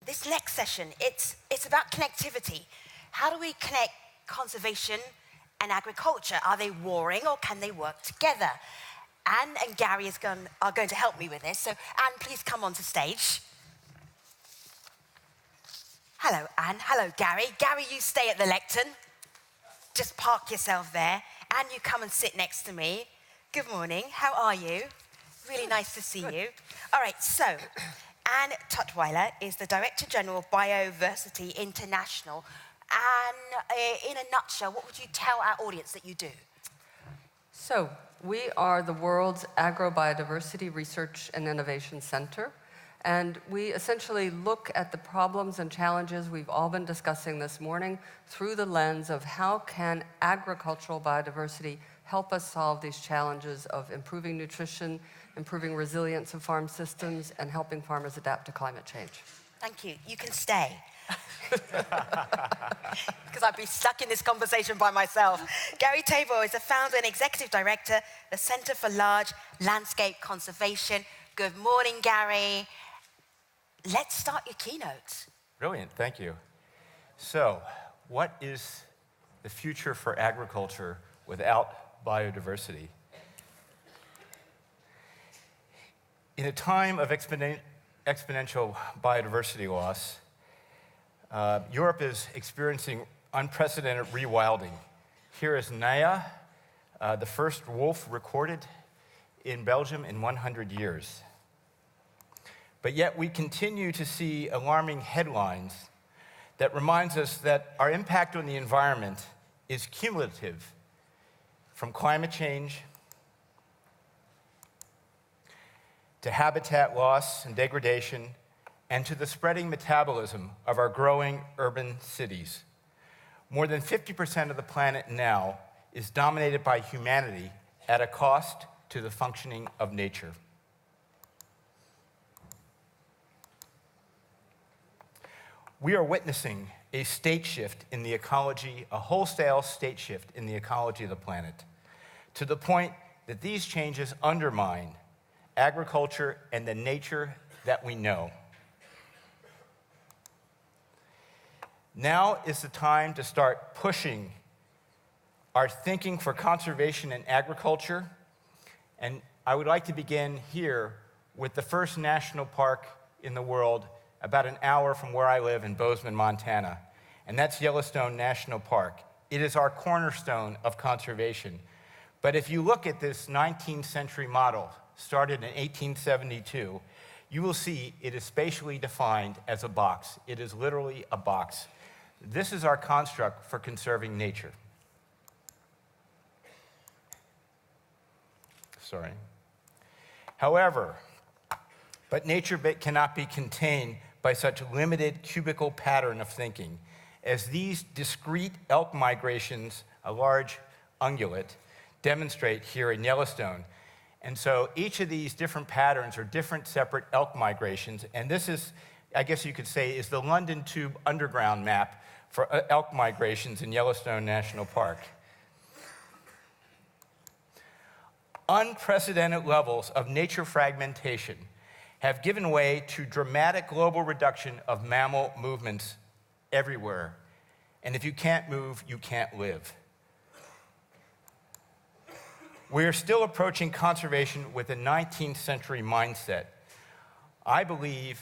this next session, it's about connectivity. How do we connect conservation and agriculture? Are they warring or can they work together? Anne and Gary are going to help me with this. So Anne, please come onto stage. Hello, Anne. Hello, Gary. Gary, you stay at the lectern. Just park yourself there. Anne, you come and sit next to me. Good morning. How are you? Really nice to see you. All right, so Anne Tutwiler is the Director General of Biodiversity International. And in a nutshell, what would you tell our audience that you do? So we are the world's Agrobiodiversity Research and Innovation Center. And we essentially look at the problems and challenges we've all been discussing this morning through the lens of how can agricultural biodiversity help us solve these challenges of improving nutrition, improving resilience of farm systems, and helping farmers adapt to climate change. Thank you. You can stay. Because I'd be stuck in this conversation by myself. Gary Tabor is the founder and executive director, the Center for Large Landscape Conservation. Good morning, Gary. Let's start your keynote. Brilliant, thank you. So, what is the future for agriculture without biodiversity? In a time of exponential biodiversity loss, Europe is experiencing unprecedented rewilding. Here is Naya, the first wolf recorded in Belgium in 100 years. But yet we continue to see alarming headlines that reminds us that our impact on the environment is cumulative, from climate change to habitat loss and degradation, and to the spreading metabolism of our growing urban cities. More than 50% of the planet now is dominated by humanity at a cost to the functioning of nature. We are witnessing a state shift in the ecology, a wholesale state shift in the ecology of the planet, to the point that these changes undermine agriculture and the nature that we know. Now is the time to start pushing our thinking for conservation and agriculture, and I would like to begin here with the first national park in the world, about an hour from where I live in Bozeman, Montana, and that's Yellowstone National Park. It is our cornerstone of conservation. But if you look at this 19th century model, started in 1872, you will see it is spatially defined as a box. It is literally a box. This is our construct for conserving nature. Sorry. However, but nature cannot be contained by such a limited cubical pattern of thinking, as these discrete elk migrations, a large ungulate, demonstrate here in Yellowstone. And so each of these different patterns are different separate elk migrations, and this is, I guess you could say, is the London Tube Underground map for elk migrations in Yellowstone National Park. Unprecedented levels of nature fragmentation have given way to dramatic global reduction of mammal movements everywhere. And if you can't move, you can't live. We are still approaching conservation with a 19th century mindset. I believe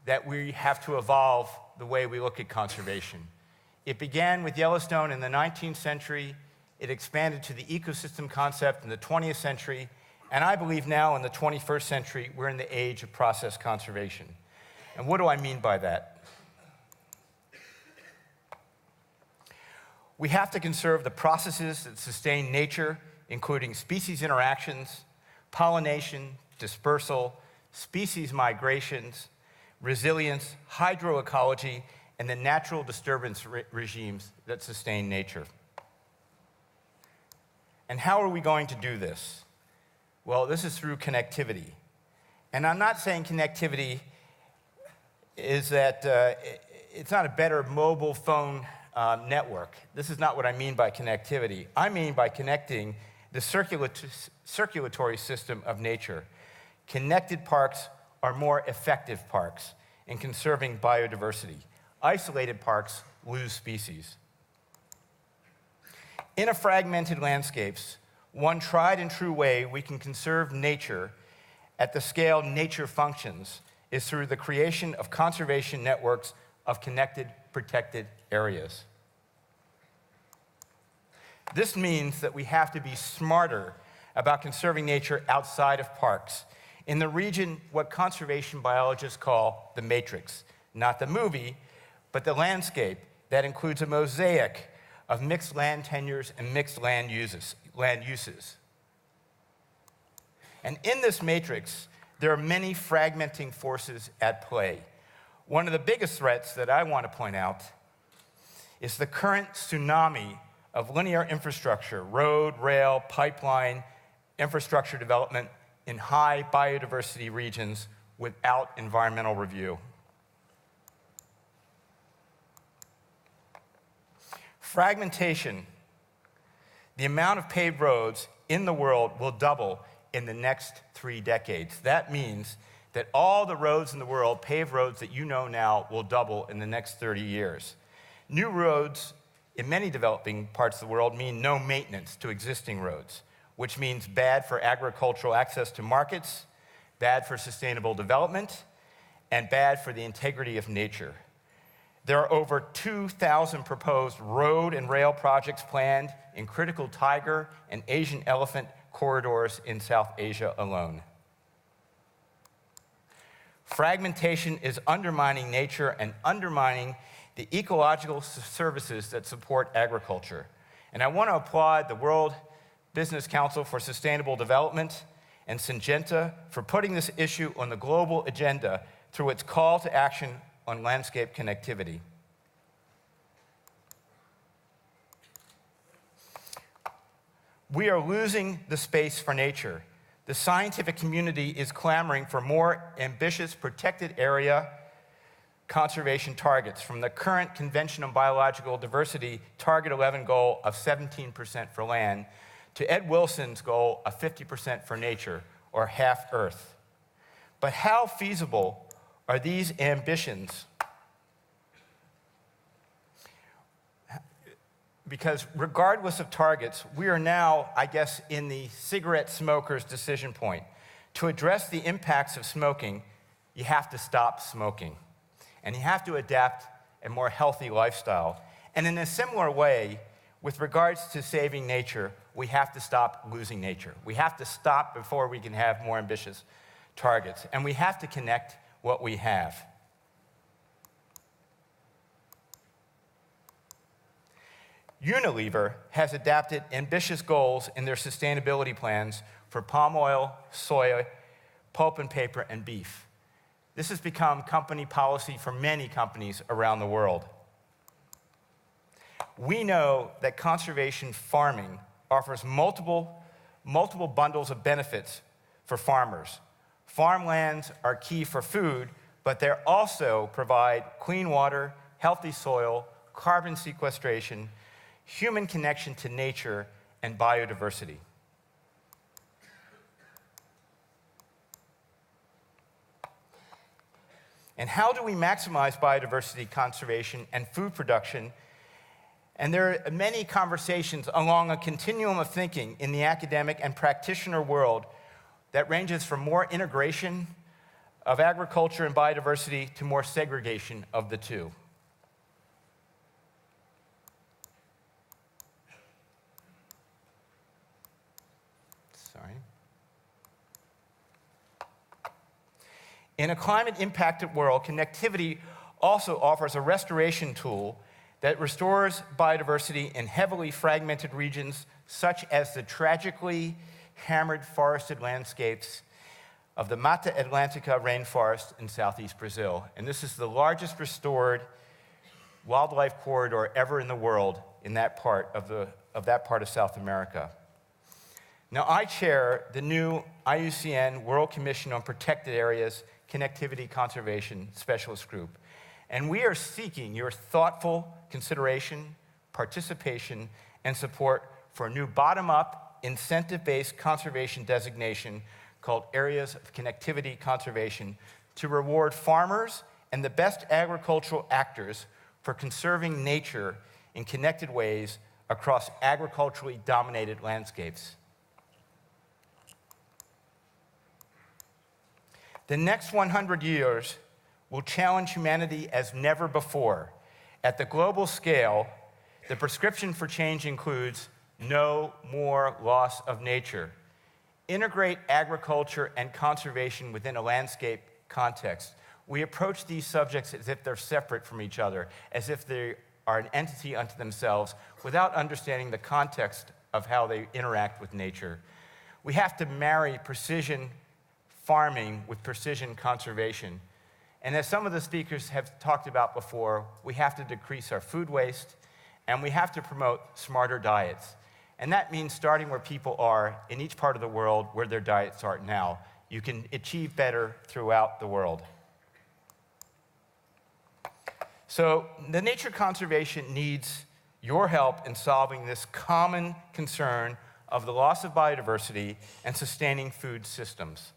that we have to evolve the way we look at conservation. It began with Yellowstone in the 19th century. It expanded to the ecosystem concept in the 20th century. And I believe now in the 21st century, we're in the age of process conservation. And what do I mean by that? We have to conserve the processes that sustain nature, including species interactions, pollination, dispersal, species migrations, resilience, hydroecology, and the natural disturbance regimes that sustain nature. And how are we going to do this? Well, this is through connectivity. And I'm not saying connectivity is that it's not a better mobile phone network. This is not what I mean by connectivity. I mean by connecting the circulatory system of nature. Connected parks are more effective parks. in conserving biodiversity. Isolated parks lose species. In a fragmented landscapes, one tried and true way we can conserve nature at the scale nature functions is through the creation of conservation networks of connected, protected areas. This means that we have to be smarter about conserving nature outside of parks, in the region what conservation biologists call the matrix, not the movie, but the landscape that includes a mosaic of mixed land tenures and mixed land uses. And in this matrix, there are many fragmenting forces at play. One of the biggest threats that I want to point out is the current tsunami of linear infrastructure, road, rail, pipeline, infrastructure development in high biodiversity regions without environmental review. Fragmentation, the amount of paved roads in the world will double in the next 3 decades. That means that all the roads in the world, paved roads that you know now, will double in the next 30 years. New roads in many developing parts of the world mean no maintenance to existing roads, which means bad for agricultural access to markets, bad for sustainable development, and bad for the integrity of nature. There are over 2,000 proposed road and rail projects planned in critical tiger and Asian elephant corridors in South Asia alone. Fragmentation is undermining nature and undermining the ecological services that support agriculture. And I want to applaud the World Business Council for Sustainable Development and Syngenta for putting this issue on the global agenda through its call to action on landscape connectivity. We are losing the space for nature. The scientific community is clamoring for more ambitious protected area conservation targets, from the current Convention on Biological Diversity Target 11 goal of 17% for land to Ed Wilson's goal of 50% for nature, or half Earth. But how feasible are these ambitions? Because regardless of targets, we are now, I guess, in the cigarette smoker's decision point. To address the impacts of smoking, you have to stop smoking. And you have to adapt a more healthy lifestyle. And in a similar way, with regards to saving nature, we have to stop losing nature. We have to stop before we can have more ambitious targets. And we have to connect what we have. Unilever has adapted ambitious goals in their sustainability plans for palm oil, soy, pulp and paper, and beef. This has become company policy for many companies around the world. We know that conservation farming offers multiple bundles of benefits for farmers. Farmlands are key for food, but they also provide clean water, healthy soil, carbon sequestration, human connection to nature, and biodiversity. And how do we maximize biodiversity conservation and food production? And there are many conversations along a continuum of thinking in the academic and practitioner world that ranges from more integration of agriculture and biodiversity to more segregation of the two. In a climate-impacted world, connectivity also offers a restoration tool that restores biodiversity in heavily fragmented regions, such as the tragically hammered forested landscapes of the Mata Atlantica rainforest in southeast Brazil. And this is the largest restored wildlife corridor ever in the world in that part of South America. Now, I chair the new IUCN World Commission on Protected Areas Connectivity Conservation Specialist Group. And we are seeking your thoughtful consideration, participation, and support for a new bottom-up, incentive-based conservation designation called Areas of Connectivity Conservation to reward farmers and the best agricultural actors for conserving nature in connected ways across agriculturally dominated landscapes. The next 100 years will challenge humanity as never before. At the global scale, the prescription for change includes no more loss of nature. Integrate agriculture and conservation within a landscape context. We approach these subjects as if they're separate from each other, as if they are an entity unto themselves, without understanding the context of how they interact with nature. We have to marry precision farming with precision conservation. And as some of the speakers have talked about before, we have to decrease our food waste, and we have to promote smarter diets. And that means starting where people are in each part of the world where their diets are now. You can achieve better throughout the world. So the nature conservation needs your help in solving this common concern of the loss of biodiversity and sustaining food systems.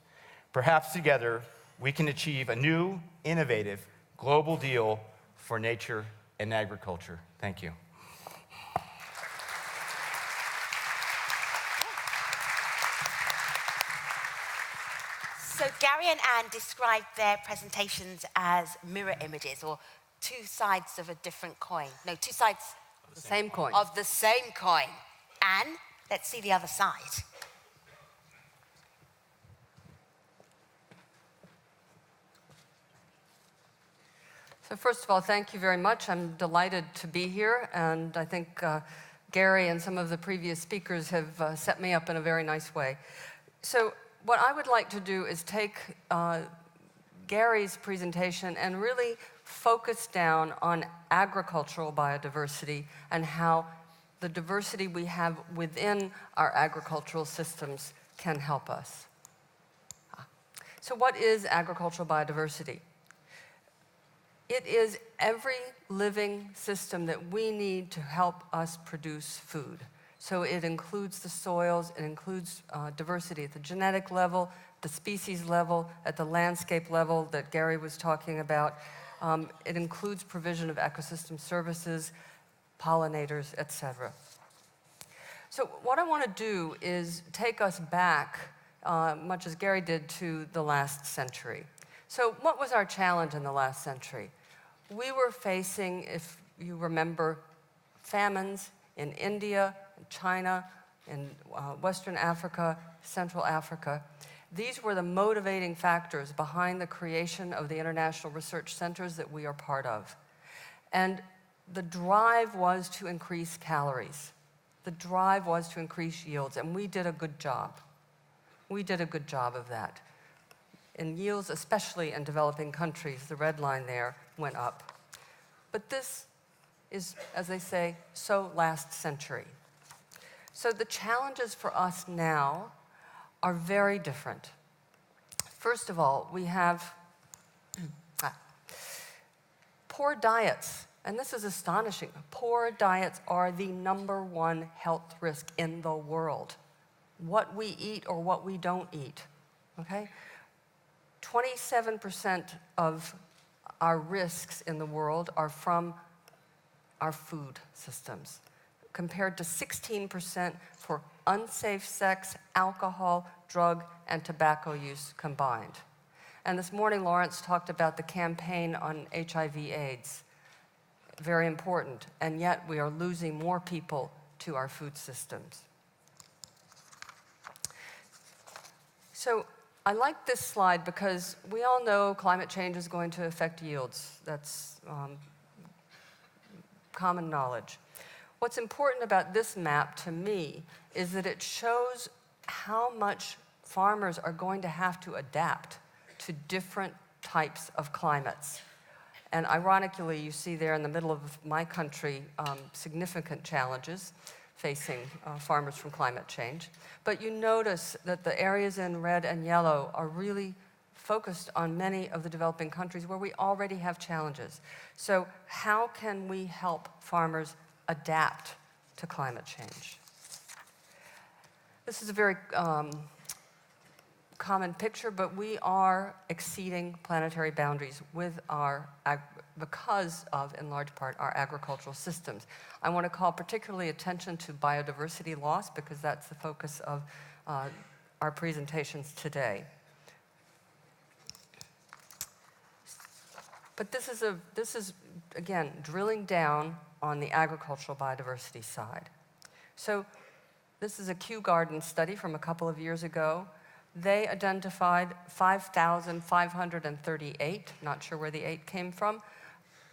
Perhaps together we can achieve a new, innovative, global deal for nature and agriculture. Thank you. So Gary and Anne described their presentations as mirror images, or two sides of a different coin. No, two sides The same coin. of the same coin. Anne, let's see the other side. So first of all, thank you very much. I'm delighted to be here, and I think Gary and some of the previous speakers have set me up in a very nice way. So what I would like to do is take Gary's presentation and really focus down on agricultural biodiversity and how the diversity we have within our agricultural systems can help us. So what is agricultural biodiversity? It is every living system that we need to help us produce food. So it includes the soils, it includes diversity at the genetic level, the species level, at the landscape level that Gary was talking about. It includes provision of ecosystem services, pollinators, etc. So what I want to do is take us back, much as Gary did, to the last century. So what was our challenge in the last century? We were facing, if you remember, famines in India, in China, in Western Africa, Central Africa. These were the motivating factors behind the creation of the international research centers that we are part of. And the drive was to increase calories. The drive was to increase yields, and we did a good job. We did a good job of that. In yields, especially in developing countries, the red line there went up. But this is, as they say, so last century. So the challenges for us now are very different. First of all, we have poor diets. And this is astonishing. Poor diets are the #1 health risk in the world. What we eat or what we don't eat, okay? 27% of our risks in the world are from our food systems, compared to 16% for unsafe sex, alcohol, drug, and tobacco use combined. And this morning, Lawrence talked about the campaign on HIV/AIDS. Very important, and yet we are losing more people to our food systems. So I like this slide because we all know climate change is going to affect yields. That's common knowledge. What's important about this map to me is that it shows how much farmers are going to have to adapt to different types of climates. And ironically, you see there in the middle of my country significant challenges facing farmers from climate change. But you notice that the areas in red and yellow are really focused on many of the developing countries where we already have challenges. So how can we help farmers adapt to climate change? This is a very common picture, but we are exceeding planetary boundaries with because of, in large part, our agricultural systems. I want to call particularly attention to biodiversity loss because that's the focus of our presentations today. But this is, again, drilling down on the agricultural biodiversity side. So this is a Kew Garden study from a couple of years ago. They identified 5,538, not sure where the 8 came from,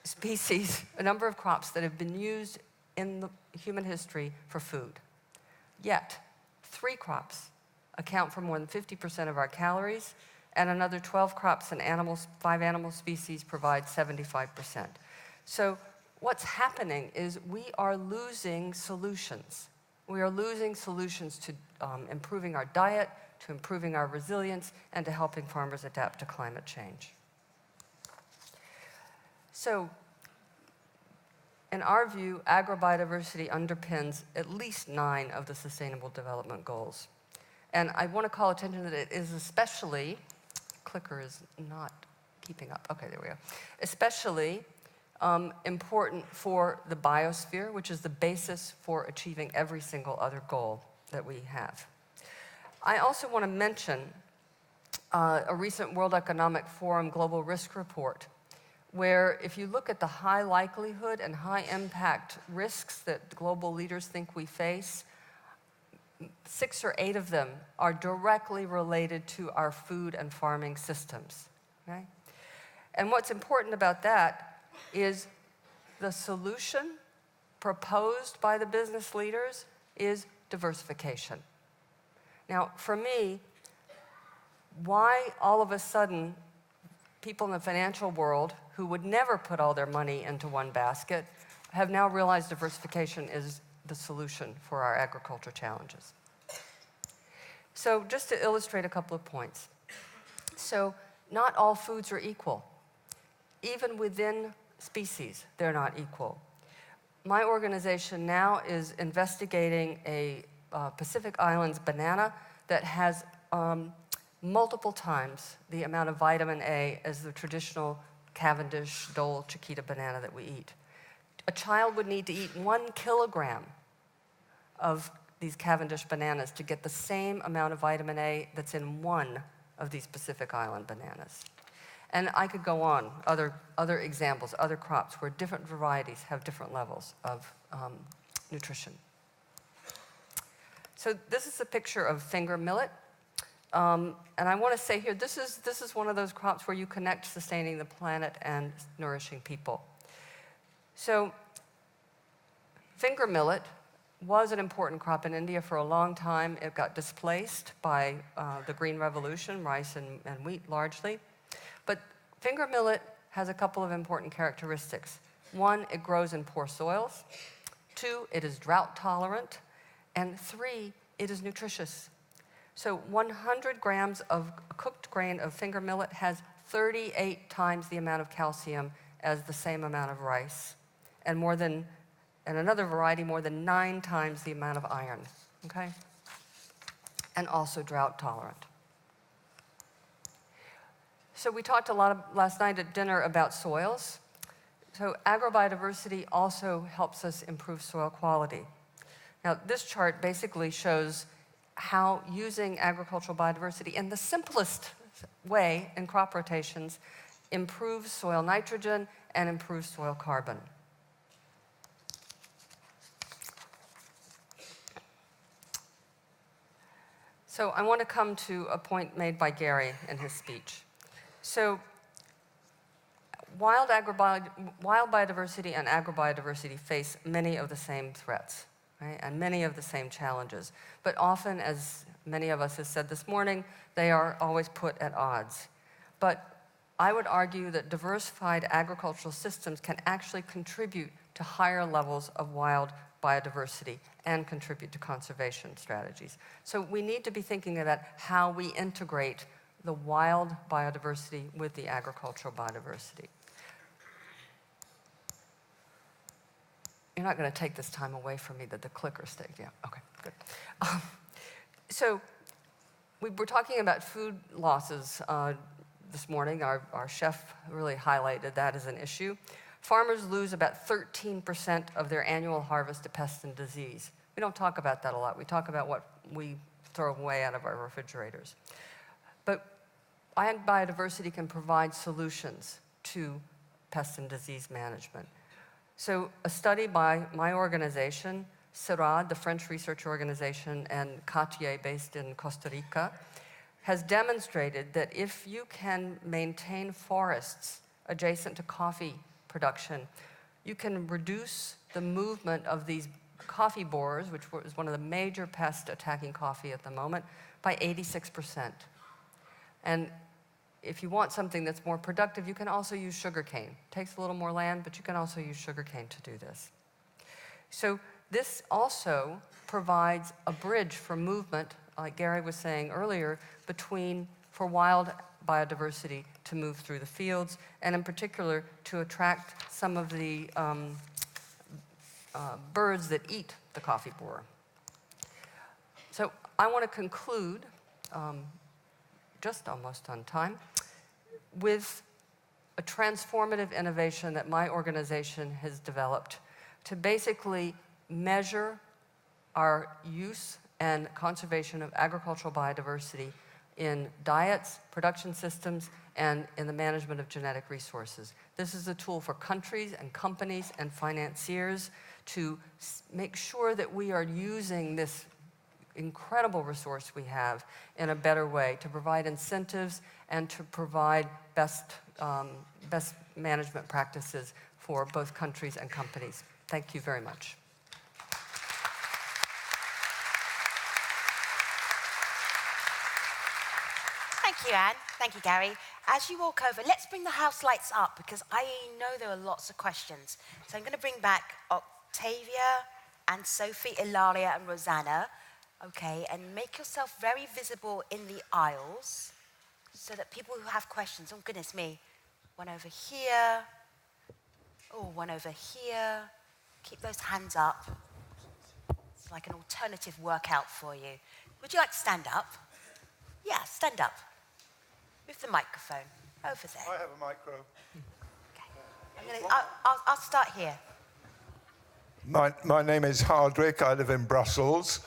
species, a number of crops that have been used in the human history for food. Yet, 3 crops account for more than 50% of our calories, and another 12 crops and 5 animal species provide 75%. So what's happening is we are losing solutions. We are losing solutions to improving our diet, to improving our resilience, and to helping farmers adapt to climate change. So, in our view, agrobiodiversity underpins at least 9 of the Sustainable Development Goals. And I want to call attention that it is especially, clicker is not keeping up, okay, there we go, especially important for the biosphere, which is the basis for achieving every single other goal that we have. I also want to mention a recent World Economic Forum Global Risk Report, where if you look at the high likelihood and high impact risks that global leaders think we face, 6 or 8 of them are directly related to our food and farming systems. Okay? And what's important about that is the solution proposed by the business leaders is diversification. Now, for me, why all of a sudden people in the financial world who would never put all their money into one basket have now realized diversification is the solution for our agriculture challenges. So just to illustrate a couple of points. So not all foods are equal. Even within species, they're not equal. My organization now is investigating a Pacific Islands banana that has multiple times the amount of vitamin A as the traditional Cavendish, Dole, Chiquita banana that we eat. A child would need to eat 1 kilogram of these Cavendish bananas to get the same amount of vitamin A that's in one of these Pacific Island bananas. And I could go on, other examples, other crops where different varieties have different levels of nutrition. So this is a picture of finger millet. And I want to say here, this is one of those crops where you connect sustaining the planet and nourishing people. So finger millet was an important crop in India for a long time. It got displaced by the Green Revolution, rice and wheat largely. But finger millet has a couple of important characteristics. 1, it grows in poor soils. 2, it is drought tolerant. And 3, it is nutritious. So 100 grams of cooked grain of finger millet has 38 times the amount of calcium as the same amount of rice, and another variety more than 9 times the amount of iron, okay? And also drought tolerant. So we talked a lot last night at dinner about soils. So agrobiodiversity also helps us improve soil quality. Now, this chart basically shows how using agricultural biodiversity in the simplest way in crop rotations improves soil nitrogen and improves soil carbon. So I want to come to a point made by Gary in his speech. So wild biodiversity and agrobiodiversity face many of the same threats, right, and many of the same challenges. But often, as many of us have said this morning, they are always put at odds. But I would argue that diversified agricultural systems can actually contribute to higher levels of wild biodiversity and contribute to conservation strategies. So we need to be thinking about how we integrate the wild biodiversity with the agricultural biodiversity. You're not going to take this time away from me that the clicker stayed. Yeah, okay, good. So We were talking about food losses this morning. Our chef really highlighted that as an issue. Farmers lose about 13% of their annual harvest to pests and disease. We don't talk about that a lot. We talk about what we throw away out of our refrigerators. But biodiversity can provide solutions to pest and disease management. So a study by my organization, CIRAD, the French research organization, and Cartier, based in Costa Rica, has demonstrated that if you can maintain forests adjacent to coffee production, you can reduce the movement of these coffee borers, which is one of the major pests attacking coffee at the moment, by 86%. And if you want something that's more productive, you can also use sugarcane. Takes a little more land, but you can also use sugarcane to do this. So this also provides a bridge for movement, like Gary was saying earlier, for wild biodiversity to move through the fields, and in particular to attract some of the birds that eat the coffee borer. So I want to conclude, just almost on time, with a transformative innovation that my organization has developed to basically measure our use and conservation of agricultural biodiversity in diets, production systems, and in the management of genetic resources. This is a tool for countries and companies and financiers to make sure that we are using this incredible resource we have in a better way, to provide incentives and to provide best management practices for both countries and companies. Thank you very much. Thank you, Anne. Thank you, Gary. As you walk over, let's bring the house lights up because I know there are lots of questions. So I'm going to bring back Octavia and Sophie, Ilaria and Rosanna. Okay, and make yourself very visible in the aisles so that people who have questions, oh goodness me, one over here, oh, one over here. Keep those hands up. It's like an alternative workout for you. Would you like to stand up? Yeah, stand up. With the microphone over there. I have a micro. Okay. I'll start here. My name is Hardwick. I live in Brussels.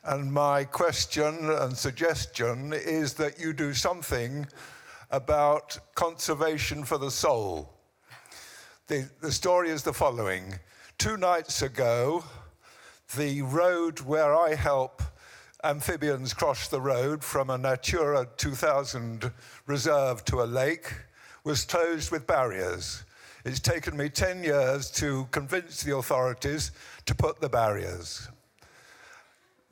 And my question and suggestion is that you do something about conservation for the soul. The story is the following. 2 nights ago, the road where I help amphibians cross the road from a Natura 2000 reserve to a lake was closed with barriers. It's taken me 10 years to convince the authorities to put the barriers.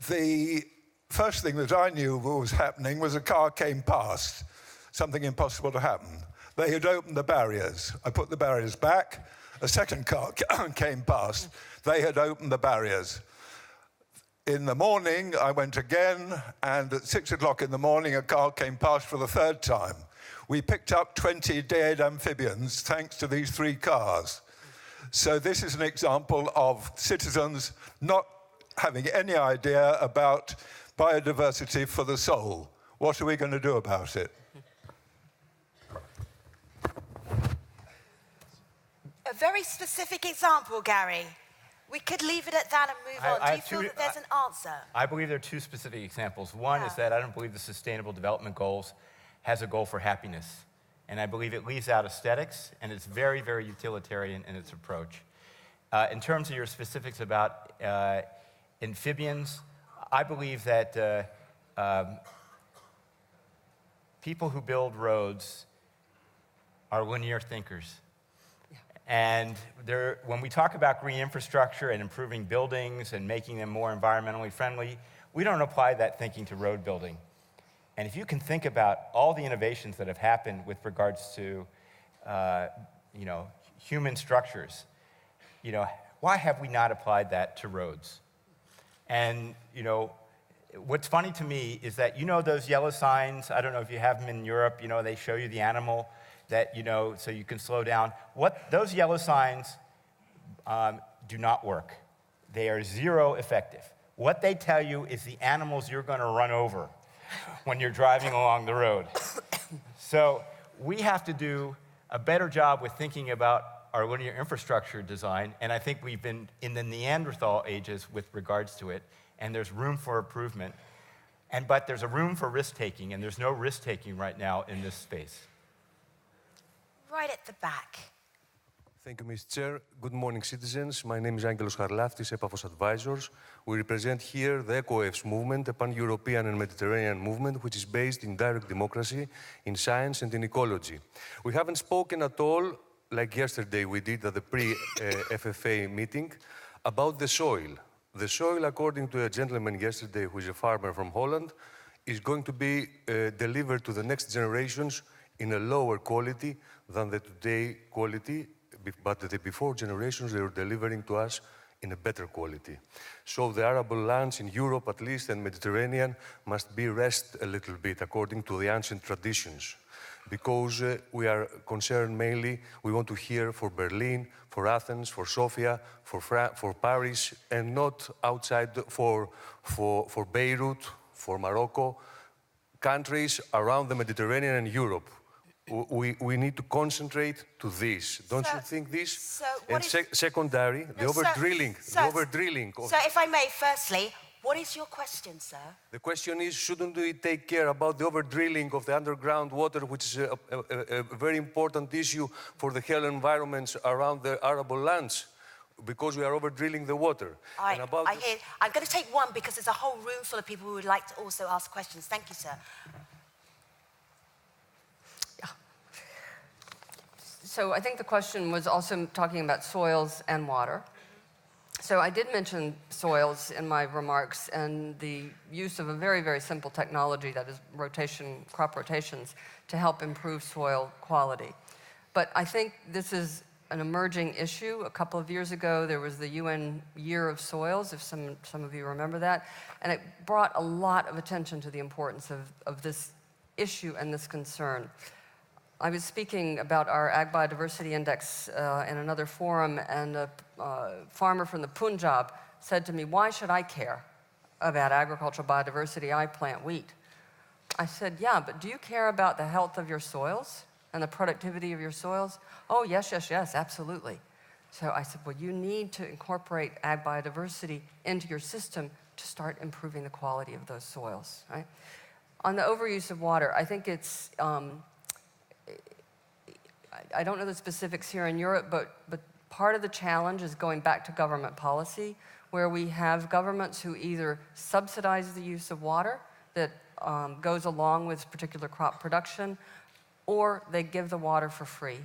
The first thing that I knew was happening was a car came past, something impossible to happen. They had opened the barriers. I put the barriers back. A second car came past. They had opened the barriers. In the morning, I went again, and at 6 o'clock in the morning, a car came past for the 3rd time. We picked up 20 dead amphibians thanks to these 3 cars. So this is an example of citizens not having any idea about biodiversity for the soul. What are we going to do about it? A very specific example, Gary. We could leave it at that and move on. Do you feel that there's an answer? I believe there are 2 specific examples. One is that I don't believe the Sustainable Development Goals has a goal for happiness. And I believe it leaves out aesthetics, and it's very, very utilitarian in its approach. In terms of your specifics about amphibians, I believe that people who build roads are linear thinkers. And when we talk about green infrastructure and improving buildings and making them more environmentally friendly, we don't apply that thinking to road building. And if you can think about all the innovations that have happened with regards to human structures, why have we not applied that to roads? And what's funny to me is that those yellow signs, I don't know if you have them in Europe, they show you the animal that, so you can slow down. Those yellow signs do not work. They are 0 effective. What they tell you is the animals you're going to run over. when you're driving along the road. So we have to do a better job with thinking about our linear infrastructure design, and I think we've been in the Neanderthal ages with regards to it, and there's room for improvement. But there's a room for risk-taking, and there's no risk-taking right now in this space. Right at the back. Thank you, Mr. Chair. Good morning, citizens. My name is Angelos Harlaftis, Epafos Advisors. We represent here the EcoEFS movement, a pan-European and Mediterranean movement which is based in direct democracy, in science and in ecology. We haven't spoken at all, like yesterday we did at the pre-FFA meeting, about the soil. The soil, according to a gentleman yesterday who is a farmer from Holland, is going to be delivered to the next generations in a lower quality than the today quality, but the before generations, they were delivering to us in a better quality. So the arable lands in Europe, at least, and Mediterranean, must be rest a little bit according to the ancient traditions. Because we are concerned mainly, we want to hear for Berlin, for Athens, for Sofia, for Paris, and not outside for Beirut, for Morocco, countries around the Mediterranean and Europe. We need to concentrate to this. Don't you think this? And secondary, the over-drilling. So if I may, firstly, what is your question, sir? The question is, shouldn't we take care about the over-drilling of the underground water, which is a very important issue for the health environments around the arable lands, because we are over-drilling the water. I hear. I'm going to take one because there's a whole room full of people who would like to also ask questions. Thank you, sir. So I think the question was also talking about soils and water. So I did mention soils in my remarks and the use of a very, very simple technology that is crop rotations to help improve soil quality. But I think this is an emerging issue. A couple of years ago, there was the UN Year of Soils, if some of you remember that, and it brought a lot of attention to the importance of this issue and this concern. I was speaking about our Agrobiodiversity Index in another forum, and a farmer from the Punjab said to me, "Why should I care about agricultural biodiversity? I plant wheat." I said, "Yeah, but do you care about the health of your soils and the productivity of your soils?" "Oh, yes, absolutely." So I said, well, you need to incorporate ag biodiversity into your system to start improving the quality of those soils, right? On the overuse of water, I think it's, I don't know the specifics here in Europe, but part of the challenge is going back to government policy, where we have governments who either subsidize the use of water that goes along with particular crop production, or they give the water for free.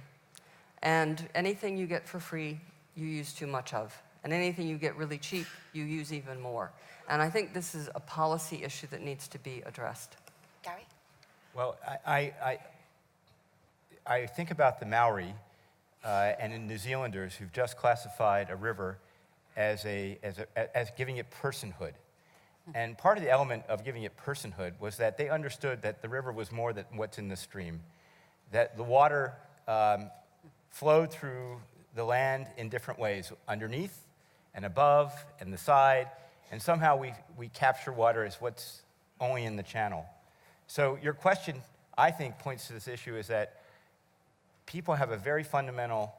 And anything you get for free, you use too much of. And anything you get really cheap, you use even more. And I think this is a policy issue that needs to be addressed. Gary? Well, I think about the Maori and the New Zealanders who've just classified a river as giving it personhood. And part of the element of giving it personhood was that they understood that the river was more than what's in the stream, that the water flowed through the land in different ways, underneath and above and the side, and somehow we capture water as what's only in the channel. So your question, I think, points to this issue is that people have a very fundamental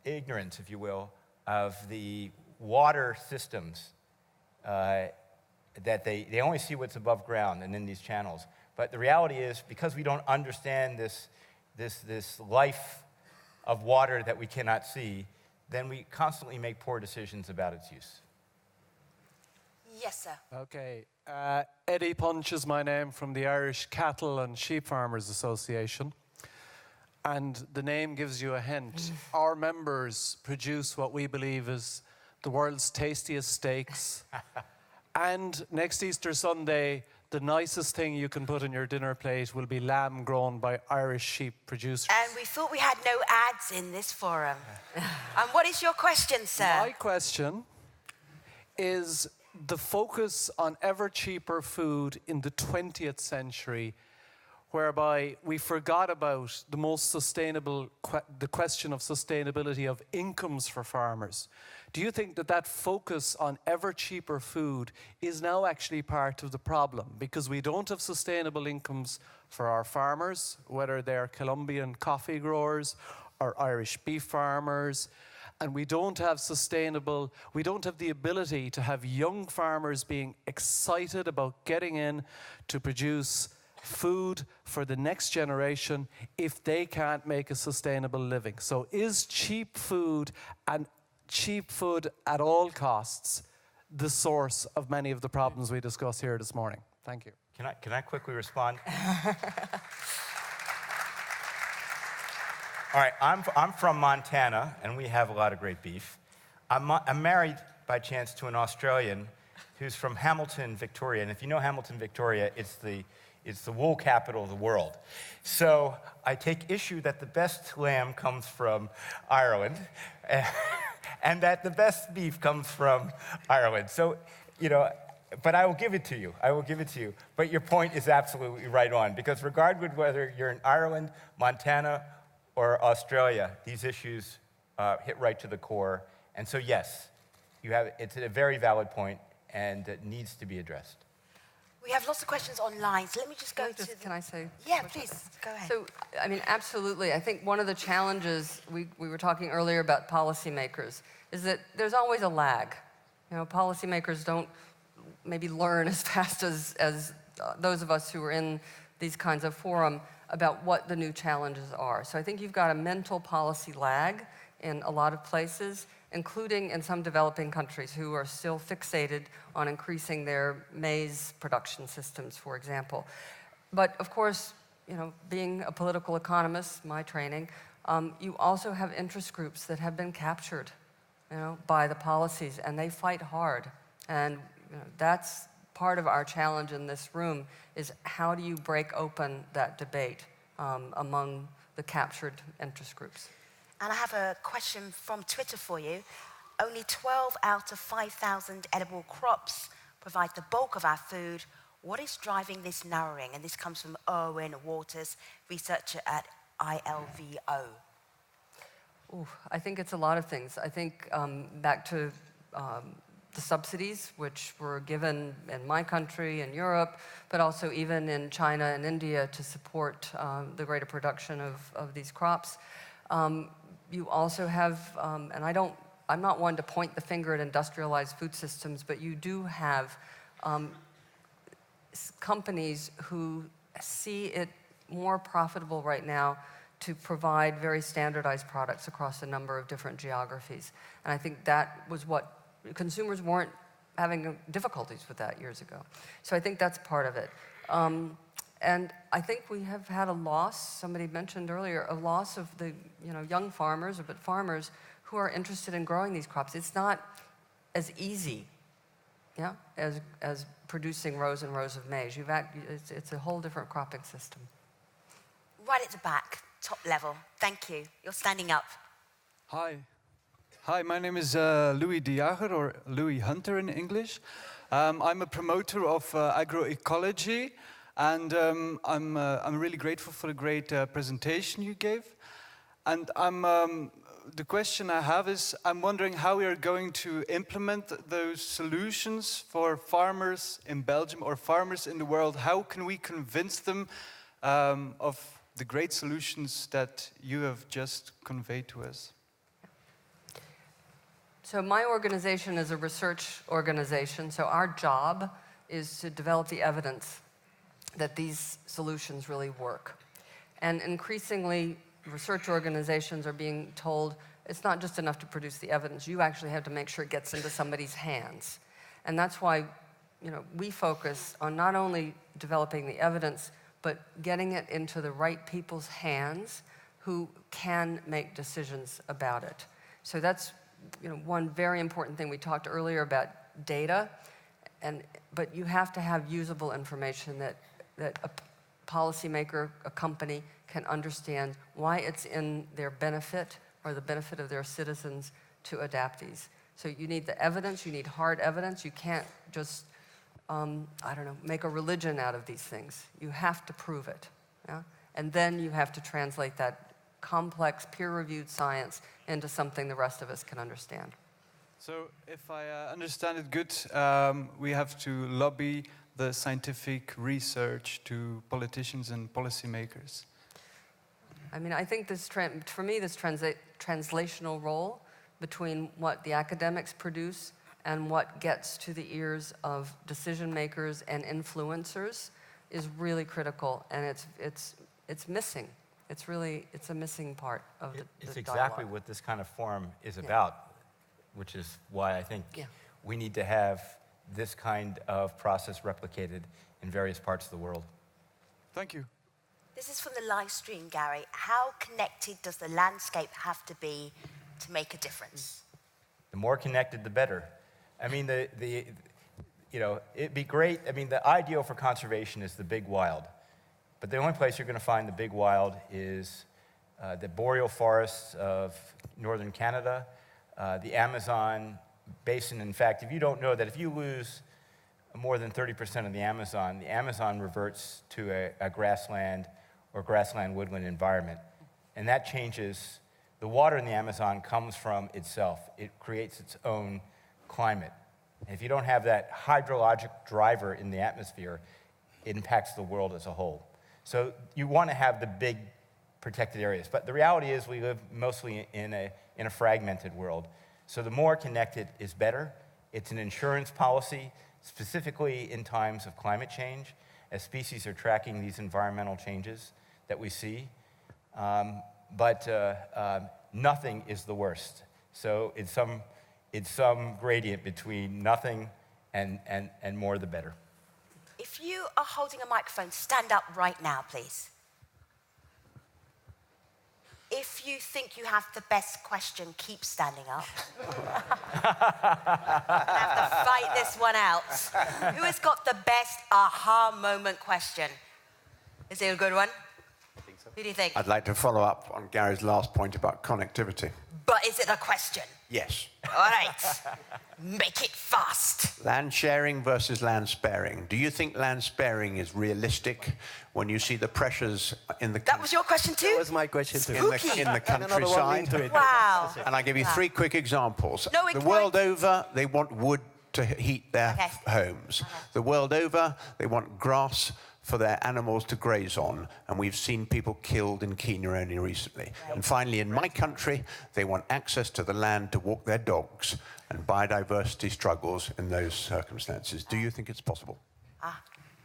ignorance, if you will, of the water systems that they only see what's above ground and in these channels. But the reality is, because we don't understand this life of water that we cannot see, then we constantly make poor decisions about its use. Yes, sir. Okay. Eddie Punch is my name, from the Irish Cattle and Sheep Farmers Association. And the name gives you a hint. Our members produce what we believe is the world's tastiest steaks. And next Easter Sunday, the nicest thing you can put on your dinner plate will be lamb grown by Irish sheep producers. And we thought we had no ads in this forum. And what is your question, sir? My question is the focus on ever cheaper food in the 20th century. whereby we forgot about the most sustainable, the question of sustainability of incomes for farmers. Do you think that that focus on ever cheaper food is now actually part of the problem? Because we don't have sustainable incomes for our farmers, whether they're Colombian coffee growers or Irish beef farmers, and we don't have the ability to have young farmers being excited about getting in to produce food for the next generation if they can't make a sustainable living. So is cheap food and cheap food at all costs the source of many of the problems we discuss here this morning? Thank you. Can I quickly respond? All right, I'm from Montana, and we have a lot of great beef. I'm married by chance to an Australian who's from Hamilton, Victoria. And if you know Hamilton, Victoria, it's the wool capital of the world. So I take issue that the best lamb comes from Ireland, and that the best beef comes from Ireland. So, but I will give it to you. I will give it to you. But your point is absolutely right on, because regardless whether you're in Ireland, Montana, or Australia, these issues hit right to the core. And so, yes, it's a very valid point, and it needs to be addressed. We have lots of questions online, so let me just go to... Can I say? Yeah, please, go ahead. So, I mean, absolutely. I think one of the challenges, we were talking earlier about policymakers, is that there's always a lag. Policymakers don't maybe learn as fast as those of us who are in these kinds of forum about what the new challenges are. So I think you've got a mental policy lag in a lot of places, including in some developing countries who are still fixated on increasing their maize production systems, for example. But of course, being a political economist, my training, you also have interest groups that have been captured, by the policies, and they fight hard. And that's part of our challenge in this room, is how do you break open that debate among the captured interest groups? And I have a question from Twitter for you. Only 12 out of 5,000 edible crops provide the bulk of our food. What is driving this narrowing? And this comes from Erwin Waters, researcher at ILVO. Ooh, I think it's a lot of things. I think back to the subsidies, which were given in my country, in Europe, but also even in China and India to support the greater production of these crops. You also have, and I'm not one to point the finger at industrialized food systems, but you do have companies who see it more profitable right now to provide very standardized products across a number of different geographies. And I think that was what consumers weren't having difficulties with that years ago. So I think that's part of it. And I think we have had a loss, somebody mentioned earlier, a loss of the young farmers, but farmers who are interested in growing these crops. It's not as easy, as producing rows and rows of maize. It's a whole different cropping system. Right at the back, top level. Thank you. You're standing up. Hi, my name is Louis de Jager, or Louis Hunter in English. I'm a promoter of agroecology, and I'm really grateful for the great presentation you gave. And the question I have is, I'm wondering how we are going to implement those solutions for farmers in Belgium or farmers in the world. How can we convince them of the great solutions that you have just conveyed to us? So my organization is a research organization, so our job is to develop the evidence that these solutions really work. And increasingly, research organizations are being told it's not just enough to produce the evidence, you actually have to make sure it gets into somebody's hands. And that's why we focus on not only developing the evidence, but getting it into the right people's hands who can make decisions about it. So that's one very important thing. We talked earlier about data, but you have to have usable information that a policymaker, a company, can understand why it's in their benefit or the benefit of their citizens to adapt these. So you need the evidence, you need hard evidence. You can't just, make a religion out of these things. You have to prove it. Yeah? And then you have to translate that complex, peer-reviewed science into something the rest of us can understand. So if I understand it good, we have to lobby the scientific research to politicians and policymakers. I mean, I think this, for me, this translational role between what the academics produce and what gets to the ears of decision makers and influencers is really critical, and it's missing. It's a missing part of the It's dialogue. exactly what this kind of forum is about, which is why I think Yeah. we need to have this kind of process replicated in various parts of the world. Thank you. This is from the live stream, Gary. How connected does the landscape have to be to make a difference? The more connected, the better. I mean, it'd be great. I mean, the ideal for conservation is the big wild. But the only place you're going to find the big wild is the boreal forests of northern Canada, the Amazon basin. In fact, if you don't know that if you lose more than 30% of the Amazon reverts to a grassland or grassland woodland environment. And that changes. The water in the Amazon comes from itself. It creates its own climate. And if you don't have that hydrologic driver in the atmosphere, it impacts the world as a whole. So you want to have the big protected areas. But the reality is we live mostly in a fragmented world. So the more connected is better. It's an insurance policy, specifically in times of climate change, as species are tracking these environmental changes that we see. But nothing is the worst. So it's some gradient between nothing and more the better. If you are holding a microphone, stand up right now, please. If you think you have the best question, keep standing up. I have to fight this one out. Who has got the best aha moment question? Is it a good one? I think so. Who do you think? I'd like to follow up on Gary's last point about connectivity. But is it a question? Yes. All right. Make it fast. Land sharing versus land sparing. Do you think land sparing is realistic when you see the pressures in the... That was your question too? That was my question too. in the countryside? Wow. And I'll give you three quick examples. No, it the won't. world over, they want wood to heat their homes. Okay. The world over, they want grass for their animals to graze on, and we've seen people killed in Kenya only recently. Right. And finally, in my country, they want access to the land to walk their dogs, and biodiversity struggles in those circumstances. Do you think it's possible?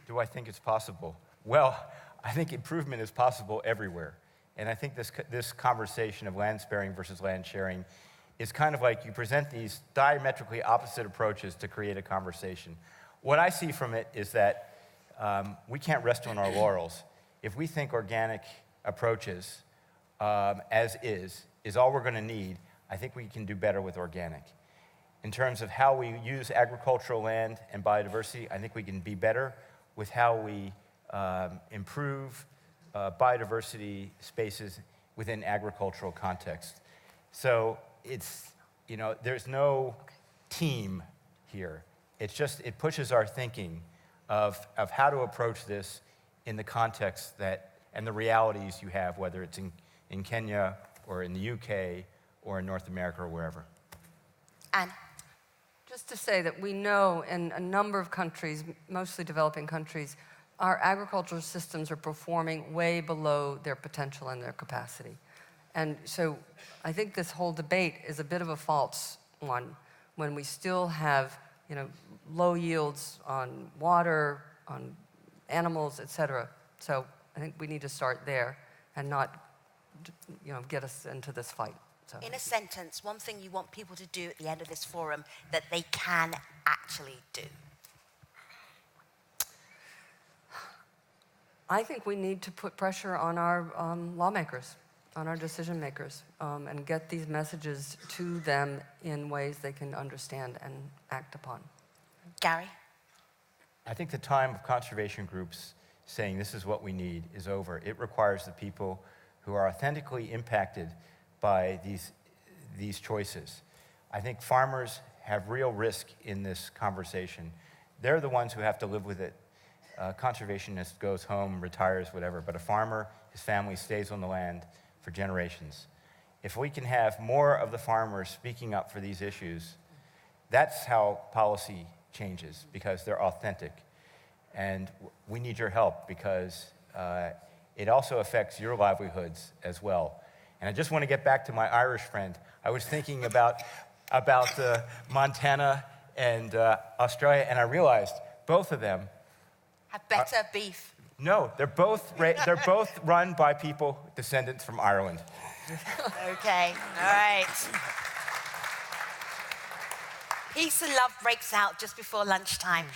Do I think it's possible? Well, I think improvement is possible everywhere. And I think this conversation of land sparing versus land sharing is kind of like you present these diametrically opposite approaches to create a conversation. What I see from it is that we can't rest on our laurels. If we think organic approaches, as is all we're going to need, I think we can do better with organic. In terms of how we use agricultural land and biodiversity, I think we can be better with how we improve biodiversity spaces within agricultural context. So it's, there's no team here. It's just, it pushes our thinking of how to approach this in the context and the realities you have, whether it's in Kenya or in the UK or in North America or wherever. Anne? Just to say that we know in a number of countries, mostly developing countries, our agricultural systems are performing way below their potential and their capacity. And so I think this whole debate is a bit of a false one when we still have, low yields on water, on animals, et cetera. So I think we need to start there and not, get us into this fight. So. In a sentence, one thing you want people to do at the end of this forum that they can actually do. I think we need to put pressure on our lawmakers, on our decision makers, and get these messages to them in ways they can understand and act upon. Gary? I think the time of conservation groups saying this is what we need is over. It requires the people who are authentically impacted by these choices. I think farmers have real risk in this conversation. They're the ones who have to live with it a conservationist goes home, retires, whatever, but a farmer, his family stays on the land for generations. If we can have more of the farmers speaking up for these issues, that's how policy changes, because they're authentic. And we need your help, because it also affects your livelihoods as well. And I just want to get back to my Irish friend. I was thinking about Montana and Australia, and I realized both of them Have better beef. no, they're both run by people descendants from Ireland. Okay, all right. Peace and love breaks out just before lunchtime.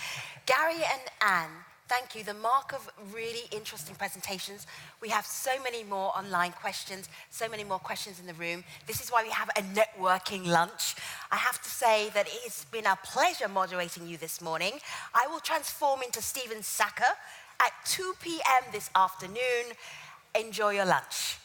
Gary and Anne, thank you. The mark of really interesting presentations. We have so many more online questions, so many more questions in the room. This is why we have a networking lunch. I have to say that it's been a pleasure moderating you this morning. I will transform into Stephen Sacker at 2 p.m. this afternoon. Enjoy your lunch.